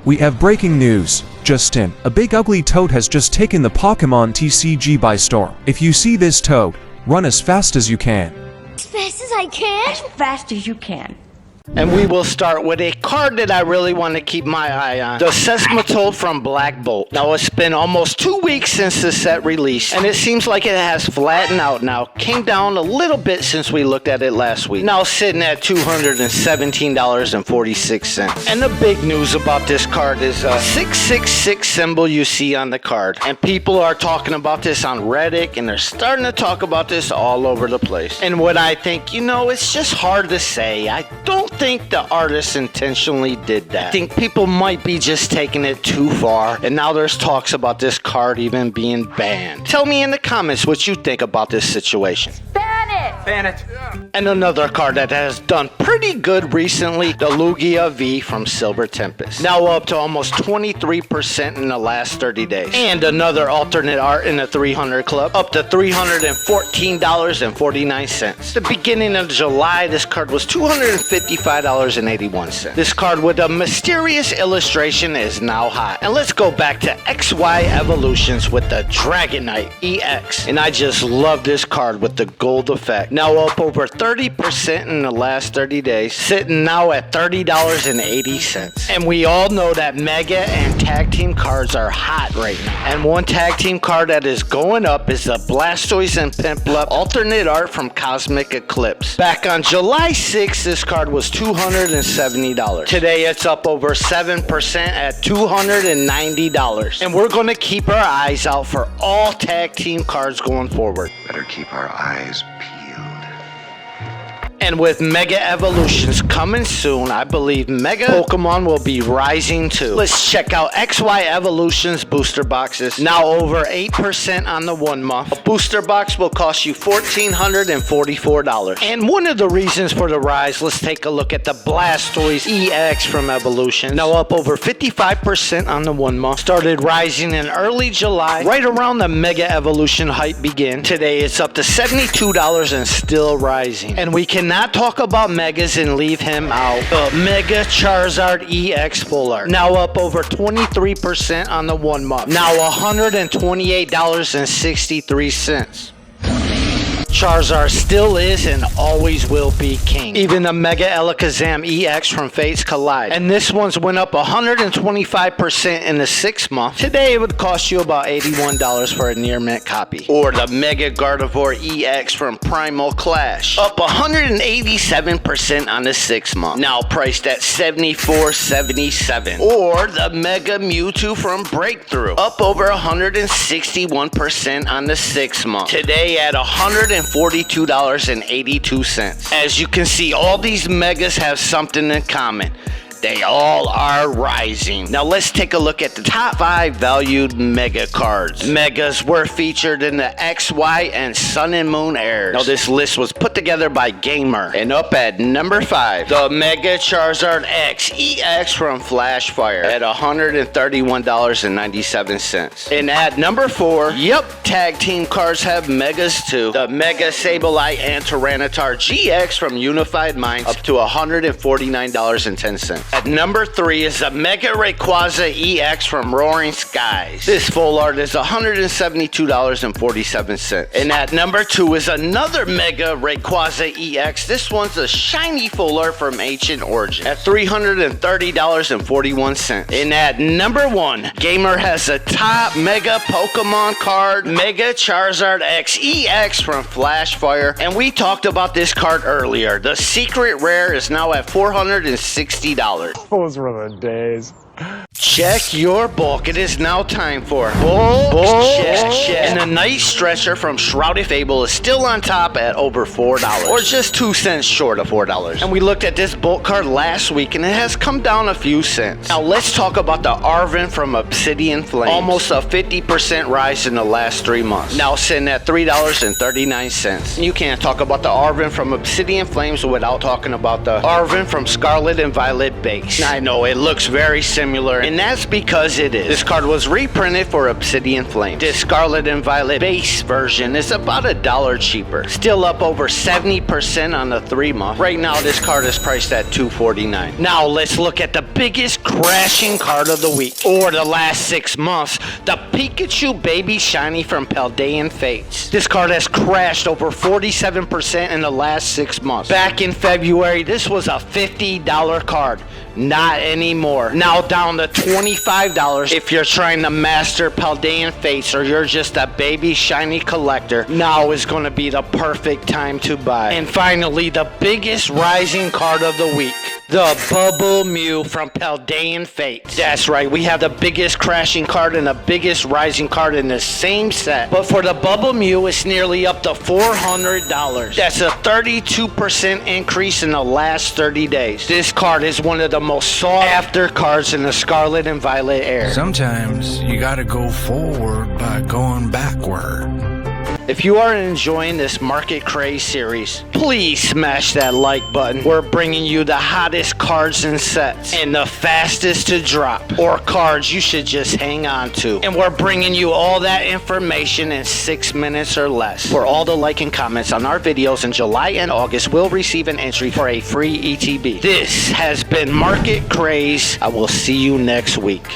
We have breaking news. Just in, a big ugly toad has just taken the Pokemon TCG by storm. If you see this toad, run as fast as you can. As fast as I can? As fast as you can. And we will start with a card that I really want to keep my eye on. The Sesmma Toad from Black Bolt. Now, it's been almost 2 weeks since the set released, and it seems like it has flattened out now. Came down a little bit since we looked at it last week. Now sitting at $217.46. And the big news about this card is a 666 symbol you see on the card. And people are talking about this on Reddit, and they're starting to talk about this all over the place. And what I think, it's just hard to say. I don't think the artist intentionally did that. I think people might be just taking it too far, and now there's talks about this card even being banned. Tell me in the comments what you think about this situation. Ban it! Ban it. And another card that has done pretty good recently, the Lugia V from Silver Tempest. Now up to almost 23% in the last 30 days. And another alternate art in the 300 club, up to $314.49. The beginning of July, this card was $255.81. This card with a mysterious illustration is now hot. And let's go back to XY Evolutions with the Dragonite EX. And I just love this card with the gold effect. Now up over 30% in the last 30 days, sitting now at $30.80. And we all know that Mega and Tag Team cards are hot right now. And one Tag Team card that is going up is the Blastoise and Piplup alternate art from Cosmic Eclipse. Back on July 6th, this card was $270. Today it's up over 7% at $290. And we're going to keep our eyes out for all Tag Team cards going forward. Better keep our eyes peeled. And with Mega Evolutions coming soon, I believe Mega Pokemon will be rising too. Let's check out XY Evolutions booster boxes. Now over 8% on the 1 month. A booster box will cost you $1,444. And one of the reasons for the rise, let's take a look at the Blastoise EX from Evolution. Now up over 55% on the 1 month. Started rising in early July, right around the Mega Evolution hype began. Today it's up to $72 and still rising. And we cannot talk about Megas and leave him out. Mega Charizard EX Full Art. Now up over 23% on the 1 month. Now $128.63. Charizard still is and always will be king. Even the Mega Alakazam EX from Fates Collide. And this one's went up 125% in the 6 month. Today it would cost you about $81 for a near mint copy. Or the Mega Gardevoir EX from Primal Clash. Up 187% on the 6 month. Now priced at $74.77. Or the Mega Mewtwo from Breakthrough. Up over 161% on the 6 month. Today at $142.82. As you can see, all these megas have something in common. They all are rising. Now let's take a look at the top 5 valued Mega cards. Megas were featured in the XY and Sun and Moon airs. Now this list was put together by Gamer. And up at number 5, the Mega Charizard X EX from Flash Fire at $131.97. And at number 4, yep, Tag Team cards have Megas too. The Mega Sableye and Tyranitar GX from Unified Minds up to $149.10. At number 3 is the Mega Rayquaza EX from Roaring Skies. This full art is $172.47. And at number 2 is another Mega Rayquaza EX. This one's a shiny full art from Ancient Origin at $330.41. And at number 1, Gamer has a top Mega Pokemon card, Mega Charizard X EX from Flash Fire. And we talked about this card earlier. The secret rare is now at $460. Those were the days. Check your bulk. It is now time for bulk check. And the Night Stretcher from Shrouded Fable is still on top at over $4, or just 2 cents short of $4. And we looked at this bulk card last week, and it has come down a few cents. Now let's talk about the Arvin from Obsidian Flame. Almost a 50% rise in the last 3 months. Now sitting at $3.39. You can't talk about the Arvin from Obsidian Flames without talking about the Arvin from Scarlet and Violet Base. I know it looks very simple similar, and that's because it is. This card was reprinted for Obsidian Flames. This Scarlet and Violet base version is about $1 cheaper. Still up over 70% on the 3-month. Right now, this card is priced at $249. Now, let's look at the biggest crashing card of the week, or the last 6 months, the Pikachu Baby Shiny from Paldean Fates. This card has crashed over 47% in the last 6 months. Back in February, this was a $50 card. Not anymore. Now down to $25 if you're trying to master Paldean Fates or you're just a baby shiny collector. Now is going to be the perfect time to buy. And finally, the biggest rising card of the week. The Bubble Mew from Paldean Fates. That's right, we have the biggest crashing card and the biggest rising card in the same set. But for the Bubble Mew, it's nearly up to $400. That's a 32% increase in the last 30 days. This card is one of the most sought after cards in the Scarlet and Violet era. Sometimes you gotta go forward by going backward. If you are enjoying this Market Craze series, please smash that like button. We're bringing you the hottest cards and sets and the fastest to drop, or cards you should just hang on to. And we're bringing you all that information in 6 minutes or less. For all the like and comments on our videos in July and August, will receive an entry for a free ETB. This has been Market Craze. I will see you next week.